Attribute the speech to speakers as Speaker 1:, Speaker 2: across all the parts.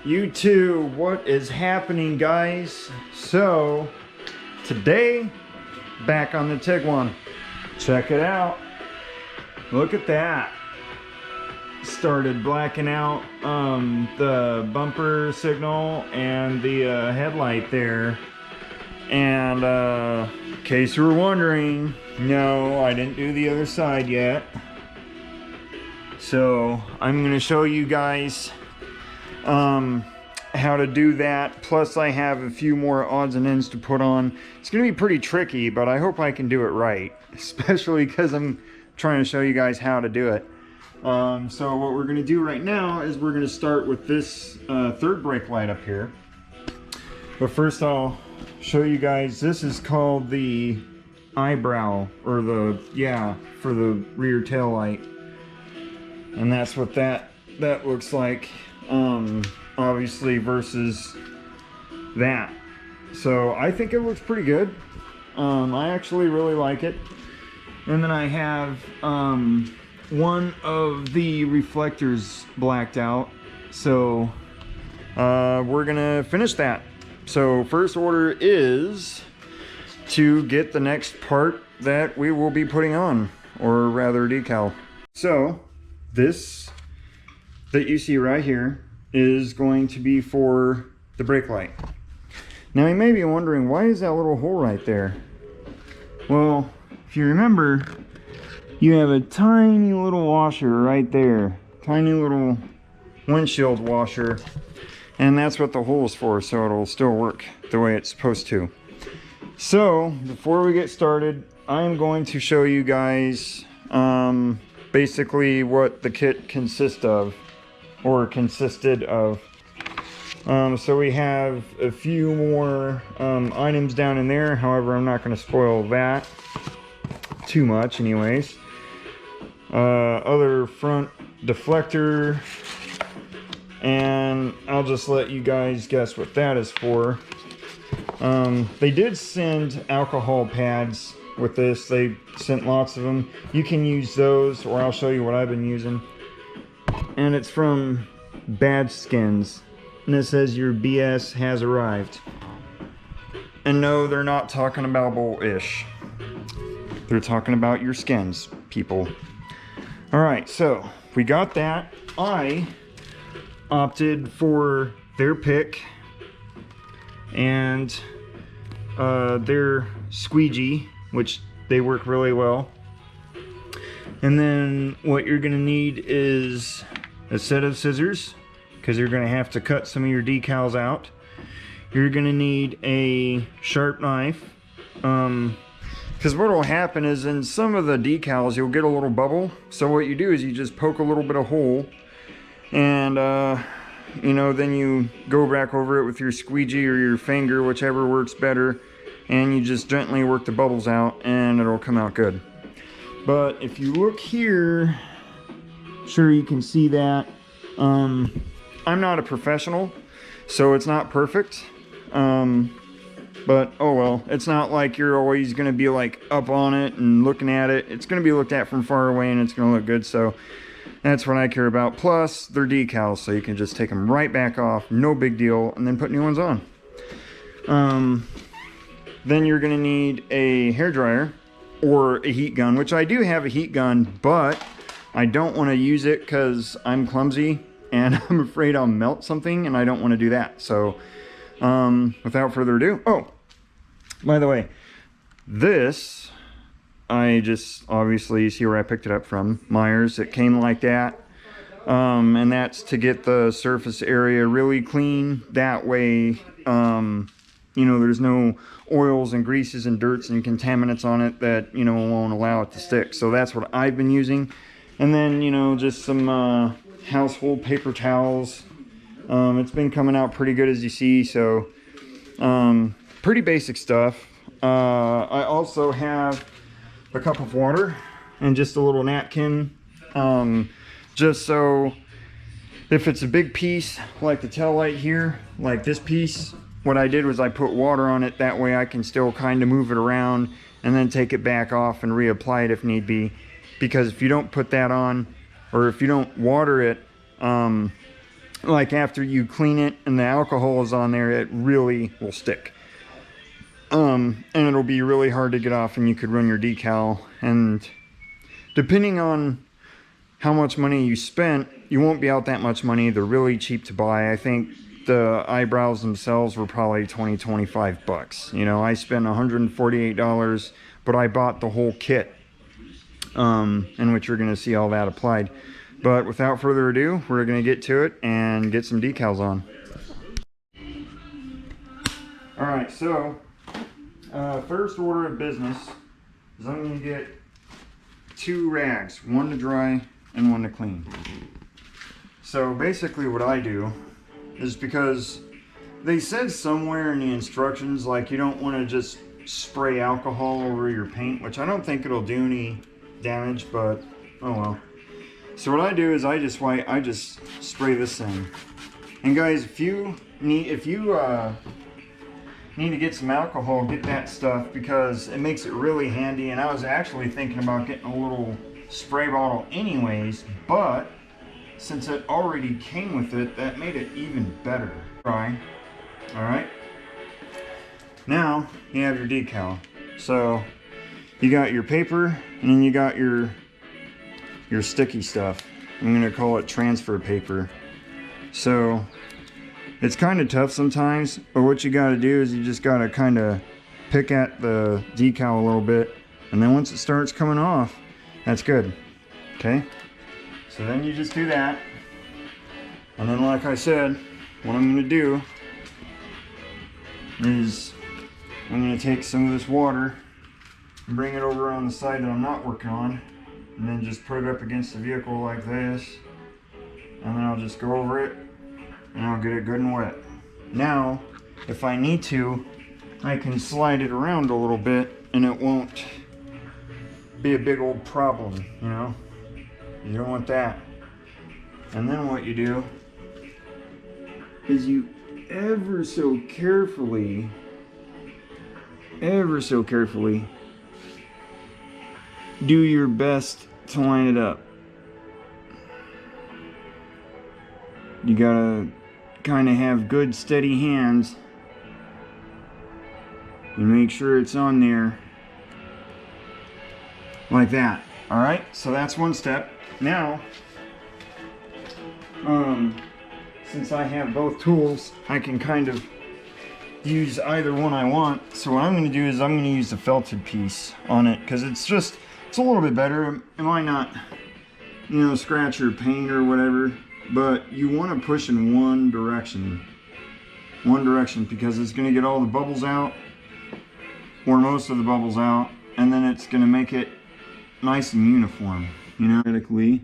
Speaker 1: YouTube, what is happening, guys? So today, back on the Tiguan. Check it out. Look at that. Started blacking out the bumper signal and the headlight there. And in case you were wondering, no, I didn't do the other side yet. So I'm going to show you guys how to do that. Plus I have a few more odds and ends to put on. It's going to be pretty tricky, but I hope I can do it right, especially because I'm trying to show you guys how to do it. So what we're going to do right now is we're going to start with this third brake light up here. But first I'll show you guys, this is called the eyebrow, or the, yeah, for the rear tail light. And that's what that looks like, obviously, versus that. So I think it looks pretty good. I actually really like it. And then I have one of the reflectors blacked out. So we're gonna finish that. So first order is to get the next part that we will be putting on, or rather decal. So this that you see right here is going to be for the brake light. Now you may be wondering, why is that little hole right there? Well, if you remember, you have a tiny little washer right there, tiny little windshield washer, and that's what the hole is for, so it'll still work the way it's supposed to. So before we get started, I'm going to show you guys basically what the kit consists of, or consisted of. So we have a few more items down in there. However, I'm not going to spoil that too much anyways. Other front deflector, and I'll just let you guys guess what that is for. They did send alcohol pads with this. They sent lots of them. You can use those, or I'll show you what I've been using. And it's from Badgeskins, and it says your BS has arrived. And no, they're not talking about bullish. They're talking about your skins, people. Alright, so we got that. I opted for their pick and their squeegee, which they work really well. And then what you're going to need is a set of scissors, because you're going to have to cut some of your decals out. You're going to need a sharp knife, because what will happen is in some of the decals you'll get a little bubble. So what you do is you just poke a little bit of hole, and you know, then you go back over it with your squeegee or your finger, whichever works better, and you just gently work the bubbles out and it'll come out good. But if you look here, sure you can see that. I'm not a professional, so it's not perfect. But oh well, it's not like you're always going to be like up on it and looking at it. It's going to be looked at from far away and it's going to look good. So that's what I care about. Plus they're decals, so you can just take them right back off, no big deal, and then put new ones on. Then you're going to need a hairdryer or a heat gun, which I do have a heat gun, but I don't want to use it because I'm clumsy and I'm afraid I'll melt something, and I don't want to do that. So without further ado, oh, by the way, this, I just obviously see where I picked it up from, Myers. It came like that, and that's to get the surface area really clean. That way, you know, there's no oils and greases and dirts and contaminants on it that, you know, won't allow it to stick. So that's what I've been using. And then, you know, just some household paper towels. It's been coming out pretty good, as you see. So pretty basic stuff. I also have a cup of water and just a little napkin, just so if it's a big piece like the tail light here, like this piece, what I did was I put water on it. That way I can still kind of move it around and then take it back off and reapply it if need be. Because if you don't put that on, or if you don't water it, like after you clean it and the alcohol is on there, it really will stick. And it'll be really hard to get off, and you could run your decal, and depending on how much money you spent, you won't be out that much money. They're really cheap to buy. I think the eyebrows themselves were probably 20-25 bucks. You know, I spent $148, but I bought the whole kit, in which you're going to see all that applied. But without further ado, we're going to get to it and get some decals on. Alright, so first order of business is I'm going to get 2 rags, one to dry and one to clean. So basically what I do is, because they said somewhere in the instructions like you don't want to just spray alcohol over your paint, which I don't think it'll do any damage, but oh well. So what I do is I just spray this thing. And guys, if you need to get some alcohol, get that stuff, because it makes it really handy. And I was actually thinking about getting a little spray bottle anyways, but since it already came with it, that made it even better. Try. Alright. Now you have your decal. So you got your paper, and then you got your sticky stuff. I'm gonna call it transfer paper. So it's kind of tough sometimes, but what you got to do is you just got to kind of pick at the decal a little bit, and then once it starts coming off, that's good. Okay, so then you just do that, and then like I said, what I'm going to do is I'm going to take some of this water and bring it over on the side that I'm not working on, and then just put it up against the vehicle like this, and then I'll just go over it and I'll get it good and wet. Now, if I need to, I can slide it around a little bit and it won't be a big old problem, you know? You don't want that. And then what you do is you ever so carefully do your best to line it up. You gotta kind of have good steady hands and make sure it's on there like that. All right, so that's one step. Now since I have both tools, I can kind of use either one I want. So what I'm going to do is I'm going to use the felted piece on it, because it's a little bit better. It might not, you know, scratch your paint or whatever, but you want to push in one direction, because it's going to get all the bubbles out, or most of the bubbles out, and then it's going to make it nice and uniform, you know. Vertically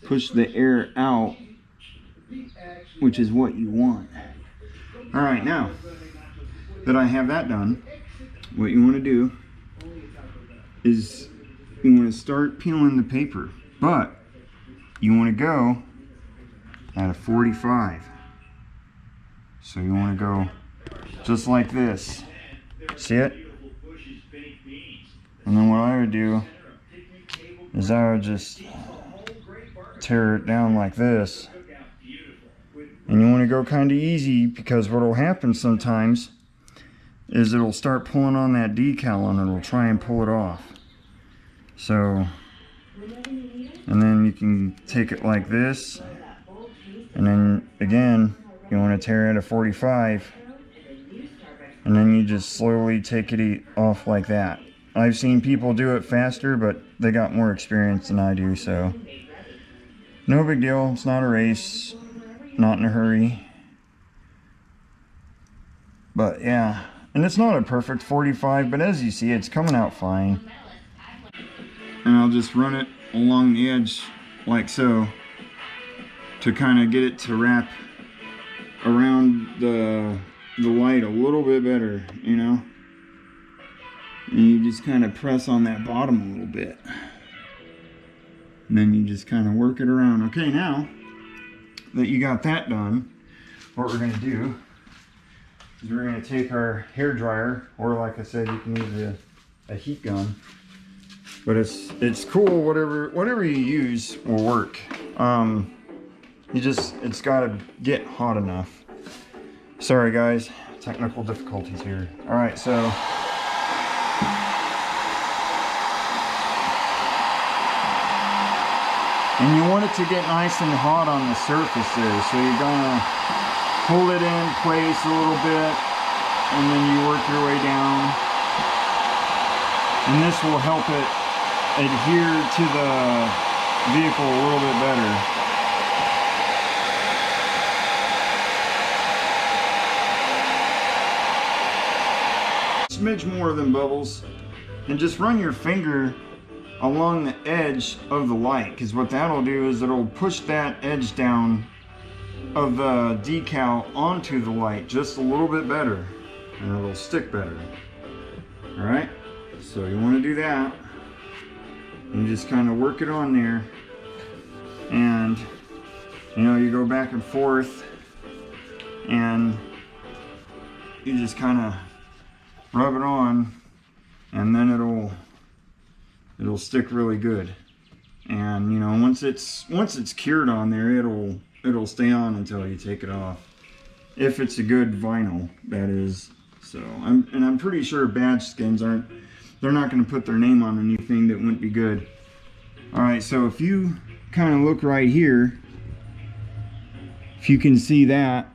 Speaker 1: push the air out, which is what you want. All right, now that I have that done, what you want to do is you want to start peeling the paper, but you want to go at a 45. So you want to go just like this. See it? And then what I would do is I would just tear it down like this. And you want to go kind of easy, because what will happen sometimes is it'll start pulling on that decal and it'll try and pull it off. So, and then you can take it like this, and then again you want to tear it at a 45, and then you just slowly take it off like that. I've seen people do it faster, but they got more experience than I do, so no big deal. It's not a race, not in a hurry. But yeah, and it's not a perfect 45, but as you see, it's coming out fine. And I'll just run it along the edge like so, to kind of get it to wrap around the light a little bit better, you know. And you just kind of press on that bottom a little bit, and then you just kind of work it around. Okay, now that you got that done, what we're going to do is we're going to take our hair dryer, or like I said, you can use a heat gun, but it's cool. Whatever you use will work. it's got to get hot enough. Sorry guys, technical difficulties here. All right, so and you want it to get nice and hot on the surface there, so you're gonna hold it in place a little bit and then you work your way down, and this will help it adhere to the vehicle a little bit better. Smidge more than bubbles, and just run your finger along the edge of the light, because what that'll do is it'll push that edge down of the decal onto the light just a little bit better, and it'll stick better. All right, so you want to do that, and just kind of work it on there, and you know, you go back and forth, and you just kind of rub it on, and then it'll stick really good. And you know, once it's cured on there, it'll stay on until you take it off, if it's a good vinyl, that is. So I'm pretty sure badge skins they're not going to put their name on anything that wouldn't be good. All right, so if you kind of look right here, if you can see that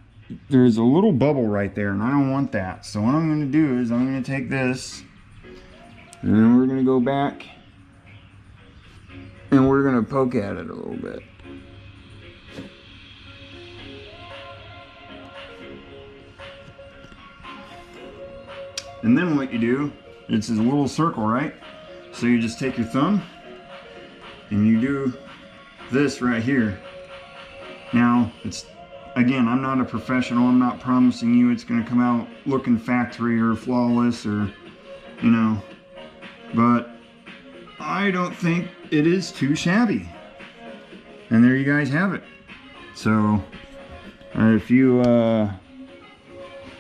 Speaker 1: there's a little bubble right there, and I don't want that. So what I'm going to do is I'm going to take this, and then we're going to go back and we're going to poke at it a little bit. And then what you do, it's a little circle, right? So you just take your thumb and you do this right here. Now, it's, again, I'm not a professional. I'm not promising you it's going to come out looking factory or flawless or, you know, but I don't think it is too shabby. And there you guys have it. So if you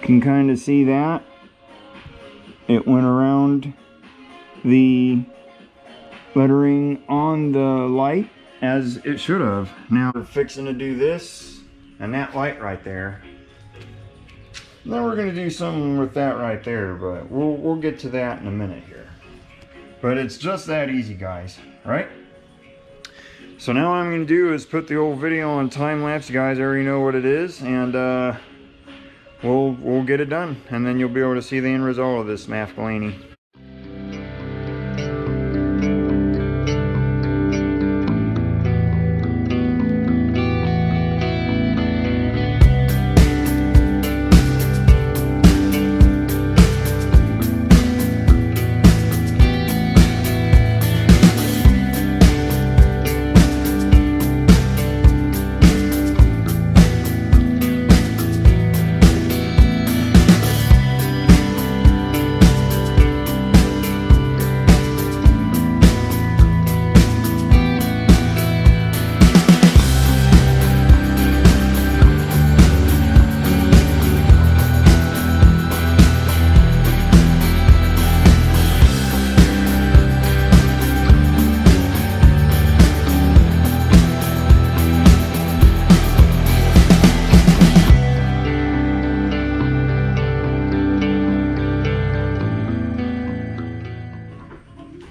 Speaker 1: can kind of see that, it went around the lettering on the light as it should have. Now we're fixing to do this and that light right there. Then we're going to do something with that right there, but we'll get to that in a minute here. But it's just that easy, guys, right? So now what I'm going to do is put the old video on time-lapse. You guys already know what it is, and we'll get it done, and then you'll be able to see the end result of this Mathgalani.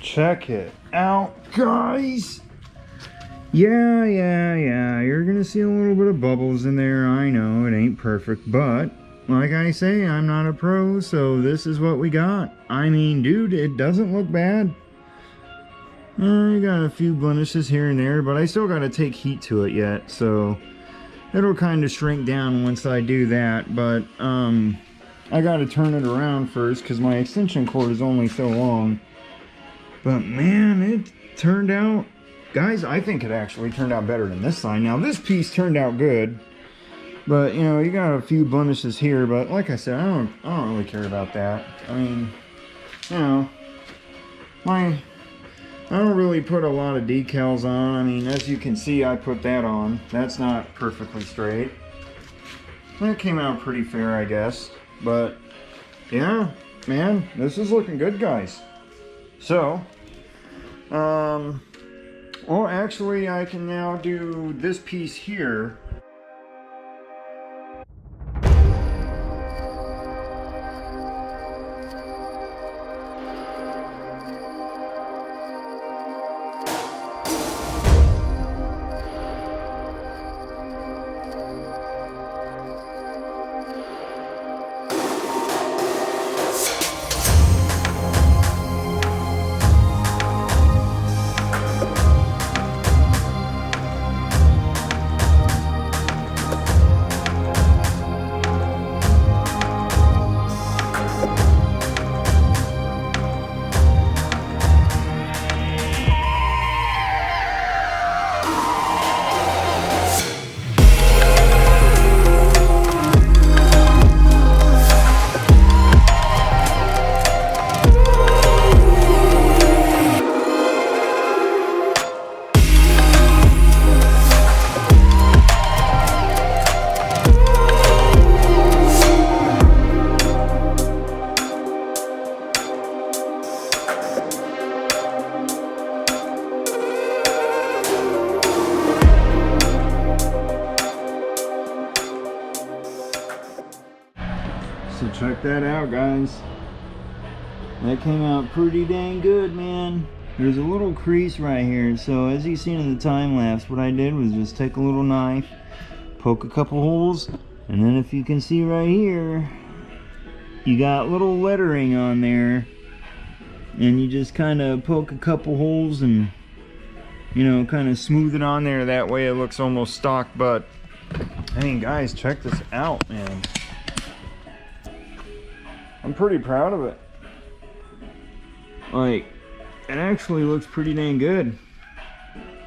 Speaker 1: Check it out, guys. Yeah, you're gonna see a little bit of bubbles in there. I know it ain't perfect, but like I say, I'm not a pro, so this is what we got. I mean, dude, it doesn't look bad. I got a few blemishes here and there, but I still got to take heat to it yet, so it'll kind of shrink down once I do that. But I got to turn it around first because my extension cord is only so long. But man, it turned out, guys, I think it actually turned out better than this side. Now this piece turned out good, but you know, you got a few blemishes here, but like I said, I don't really care about that. I mean, you know, I don't really put a lot of decals on. I mean, as you can see, I put that on. That's not perfectly straight. That came out pretty fair, I guess. But yeah, man, this is looking good, guys. So, well, actually, I can now do this piece here check that out, guys. That came out pretty dang good, man. There's a little crease right here, so as you've seen in the time lapse, what I did was just take a little knife, poke a couple holes, and then if you can see right here, you got little lettering on there, and you just kind of poke a couple holes and, you know, kind of smooth it on there. That way it looks almost stock. But I mean, guys, check this out, man. I'm pretty proud of it. Like, it actually looks pretty dang good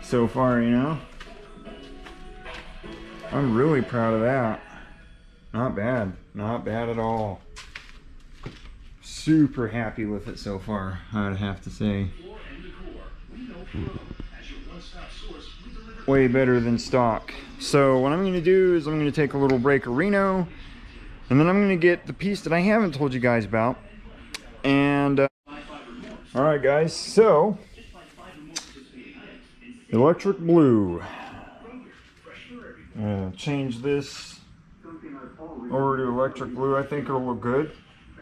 Speaker 1: so far, you know. I'm really proud of that. Not bad, not bad at all. Super happy with it so far, I'd have to say. Way better than stock. So what I'm going to do is I'm going to take a little breakerino, and then I'm going to get the piece that I haven't told you guys about. And all right, guys, so electric blue. I'm going to change this over to electric blue. I think it'll look good.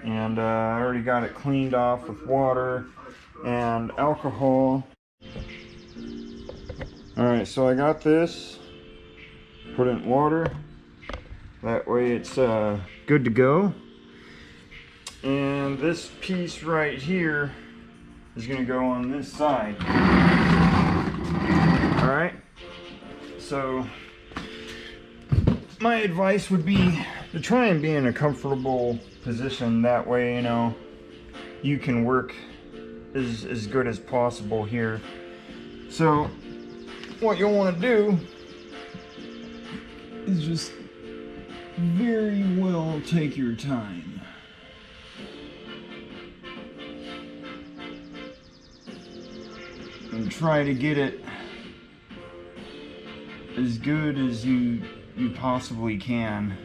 Speaker 1: And I already got it cleaned off with water and alcohol. Alright, so I got this, put it in water, that way it's good to go. And this piece right here is going to go on this side. Alright, so my advice would be to try and be in a comfortable position. That way, you know, you can work as good as possible here. So what you'll want to do is just very well take your time. And try to get it as good as you possibly can.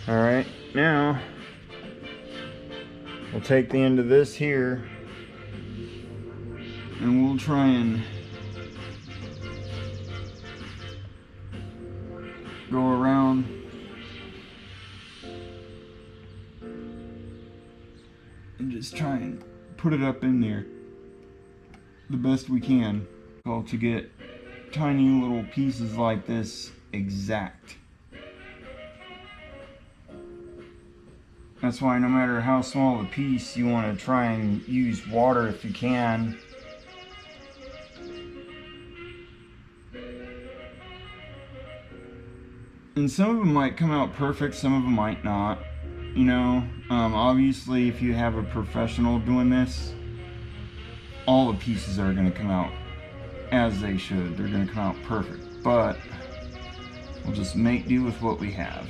Speaker 1: Alright, now we'll take the end of this here and we'll try and go around and just try and put it up in there the best we can, to get tiny little pieces like this exact. That's why no matter how small the piece, you want to try and use water if you can. And some of them might come out perfect, some of them might not. You know, obviously if you have a professional doing this, all the pieces are going to come out as they should. They're going to come out perfect. But we'll just make do with what we have.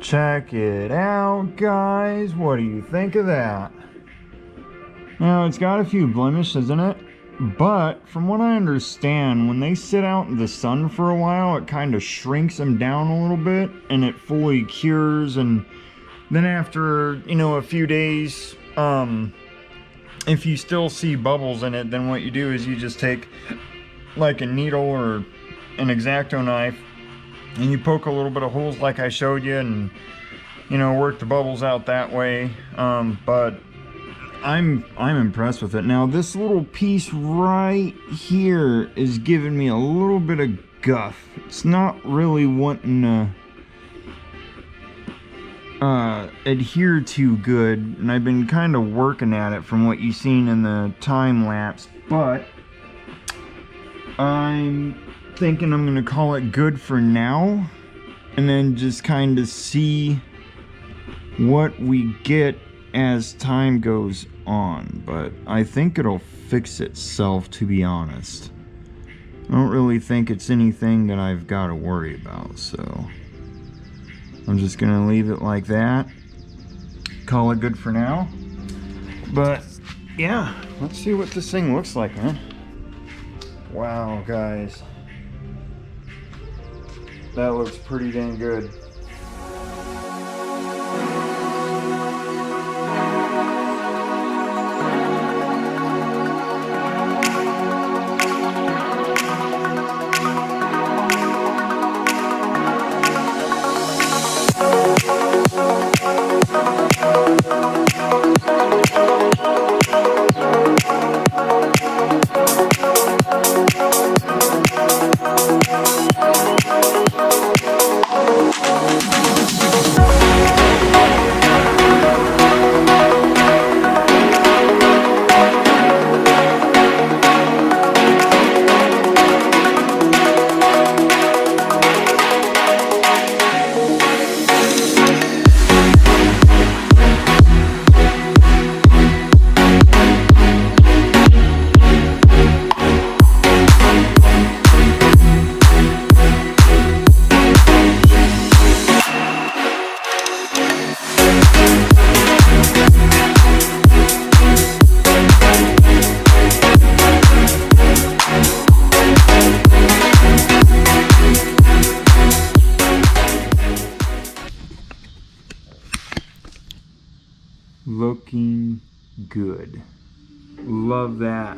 Speaker 1: Check it out, guys. What do you think of that? Now, it's got a few blemishes in it, but from what I understand, when they sit out in the sun for a while, it kind of shrinks them down a little bit and it fully cures. And then after, you know, a few days, if you still see bubbles in it, then what you do is you just take like a needle or an X-Acto knife, and you poke a little bit of holes like I showed you, and you know, work the bubbles out that way. But I'm impressed with it. Now this little piece right here is giving me a little bit of guff. It's not really wanting to adhere to good, and I've been kind of working at it from what you've seen in the time lapse, but I'm thinking I'm gonna call it good for now, and then just kind of see what we get as time goes on. But I think it'll fix itself, to be honest. I don't really think it's anything that I've got to worry about, so I'm just gonna leave it like that, call it good for now. But yeah, let's see what this thing looks like, man. Wow, guys, that looks pretty dang good. Looking good. Love that.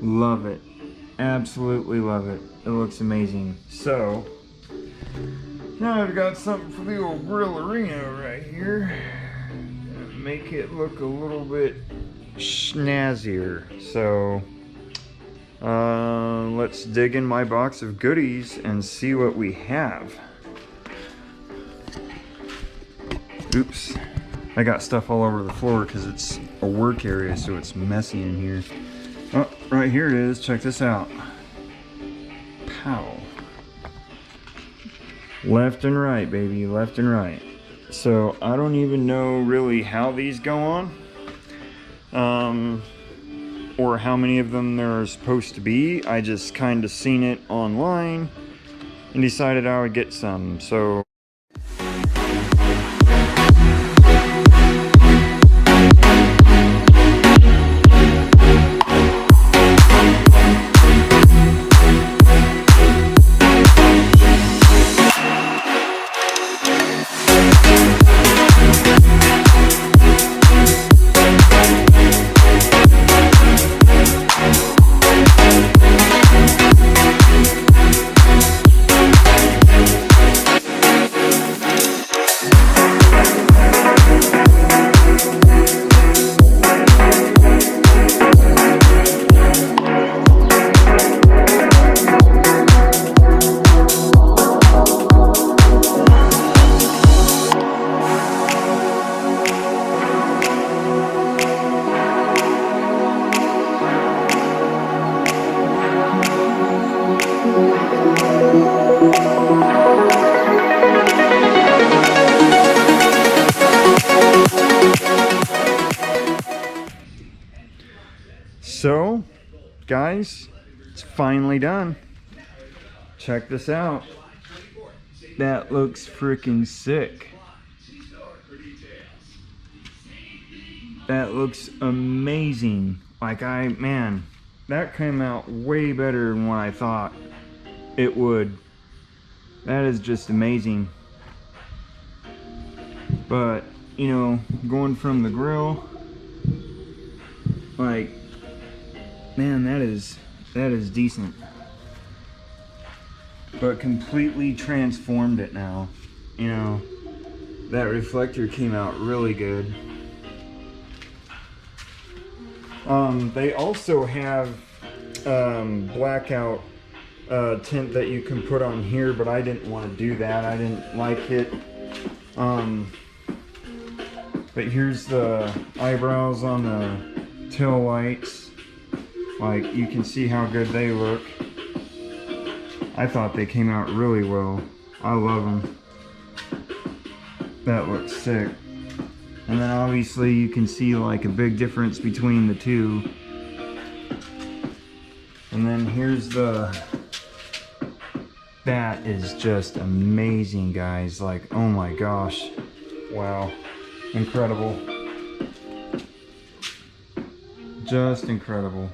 Speaker 1: Love it. Absolutely love it. It looks amazing. So now I've got something for the old grillerino right here. Make it look a little bit snazzier. So let's dig in my box of goodies and see what we have. Oops. I got stuff all over the floor because it's a work area, so it's messy in here. Oh, right here it is. Check this out. Pow. Left and right, baby. Left and right. So I don't even know really how these go on. Or how many of them there are supposed to be. I just kind of seen it online and decided I would get some. So guys, it's finally done. Check this out. That looks freaking sick. That looks amazing. Like man, that came out way better than what I thought it would. That is just amazing. But, you know, going from the grill, like, man, that is That is decent. But completely transformed it now. You know, that reflector came out really good. They also have blackout tint that you can put on here, but I didn't want to do that. I didn't like it. But here's the eyebrows on the tail lights. Like, you can see how good they look. I thought they came out really well. I love them. That looks sick. And then obviously you can see like a big difference between the two. And then here's that is just amazing, guys. Like, oh my gosh. Wow. Incredible. Just incredible.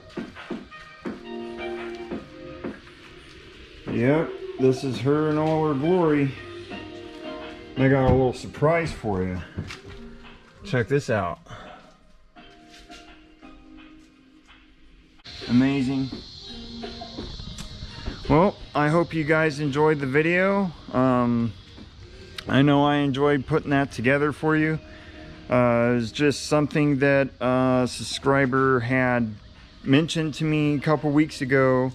Speaker 1: Yep, this is her in all her glory. I got a little surprise for you. Check this out. Amazing. Well, I hope you guys enjoyed the video. I know I enjoyed putting that together for you. It was just something that a subscriber had mentioned to me a couple weeks ago,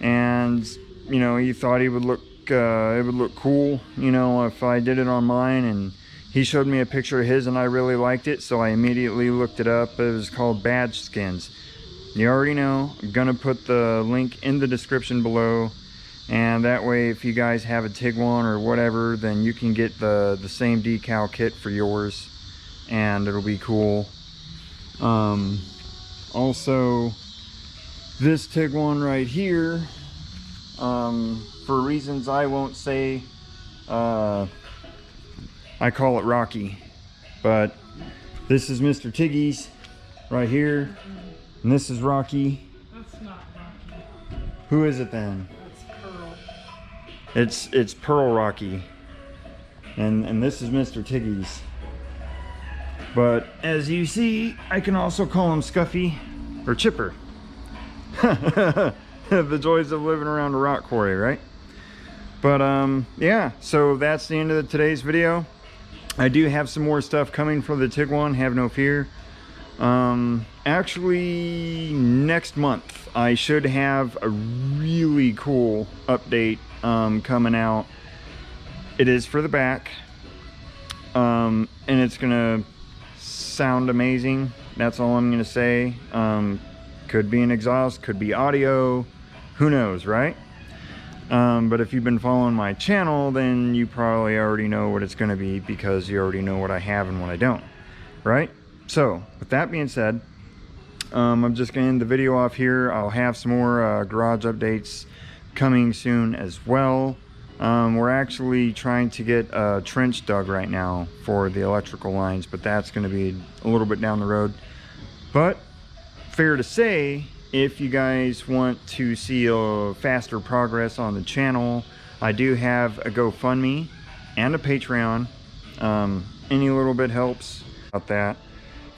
Speaker 1: and you know, he thought it would look cool, you know, if I did it on mine, and he showed me a picture of his and I really liked it, so I immediately looked it up. It was called badgeskins. You already know, I'm gonna put the link in the description below, and that way if you guys have a Tiguan or whatever, then you can get the same decal kit for yours, and it'll be cool. Also, this Tiguan right here, for reasons I won't say, I call it Rocky, but this is Mr. Tiggy's right here, and this is Rocky.
Speaker 2: That's not Rocky.
Speaker 1: Who is it then?
Speaker 2: That's Pearl.
Speaker 1: It's Pearl Rocky, and this is Mr. Tiggy's. But as you see, I can also call him Scuffy or Chipper. The joys of living around a rock quarry, right? But yeah, so that's the end of today's video. I do have some more stuff coming for the Tiguan, have no fear. Actually, next month I should have a really cool update coming out. It is for the back, and it's gonna sound amazing. That's all I'm gonna say. Could be an exhaust, could be audio, who knows, right? But if you've been following my channel, then you probably already know what it's going to be, because you already know what I have and what I don't, right? So with that being said, I'm just going to end the video off here. I'll have some more garage updates coming soon as well. We're actually trying to get a trench dug right now for the electrical lines, but that's going to be a little bit down the road. But fair to say, if you guys want to see a faster progress on the channel, I do have a GoFundMe and a Patreon. Any little bit helps about that.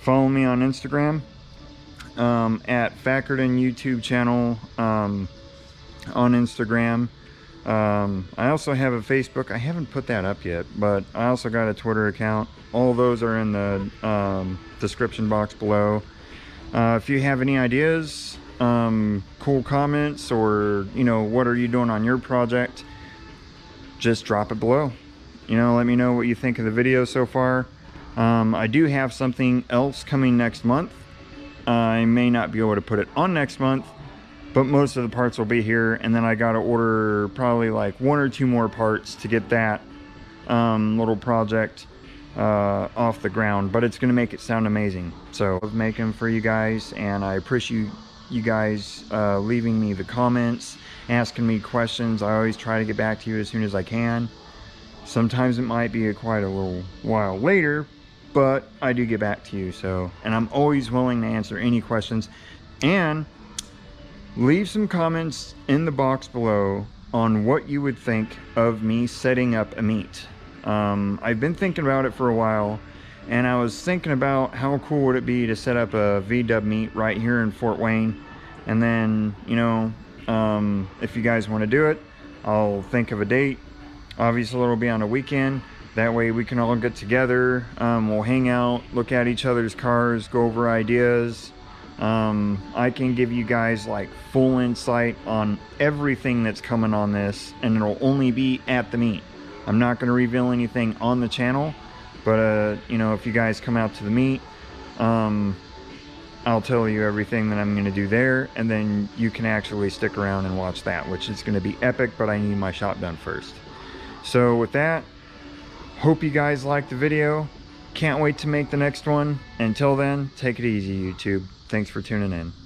Speaker 1: Follow me on Instagram at Fackerton YouTube channel on Instagram. I also have a Facebook. I haven't put that up yet, but I also got a Twitter account. All those are in the description box below. If you have any ideas, cool comments, or you know, what are you doing on your project, just drop it below. You know, let me know what you think of the video so far. I do have something else coming next month. I may not be able to put it on next month, but most of the parts will be here, and then I gotta order probably like 1 or 2 more parts to get that little project off the ground, but it's gonna make it sound amazing. So I'll make them for you guys, and I appreciate you guys leaving me the comments, asking me questions. I always try to get back to you as soon as I can. Sometimes it might be quite a little while later, but I do get back to you. So, and I'm always willing to answer any questions, and leave some comments in the box below on what you would think of me setting up a meet. I've been thinking about it for a while, and I was thinking about how cool would it be to set up a VW meet right here in Fort Wayne. And then, you know, if you guys want to do it, I'll think of a date. Obviously it'll be on a weekend, that way we can all get together. We'll hang out, look at each other's cars, go over ideas. I can give you guys like full insight on everything that's coming on this, and it'll only be at the meet. I'm not going to reveal anything on the channel, but you know, if you guys come out to the meet, I'll tell you everything that I'm going to do there, and then you can actually stick around and watch that, which is going to be epic, but I need my shop done first. So with that, hope you guys liked the video. Can't wait to make the next one. Until then, take it easy, YouTube. Thanks for tuning in.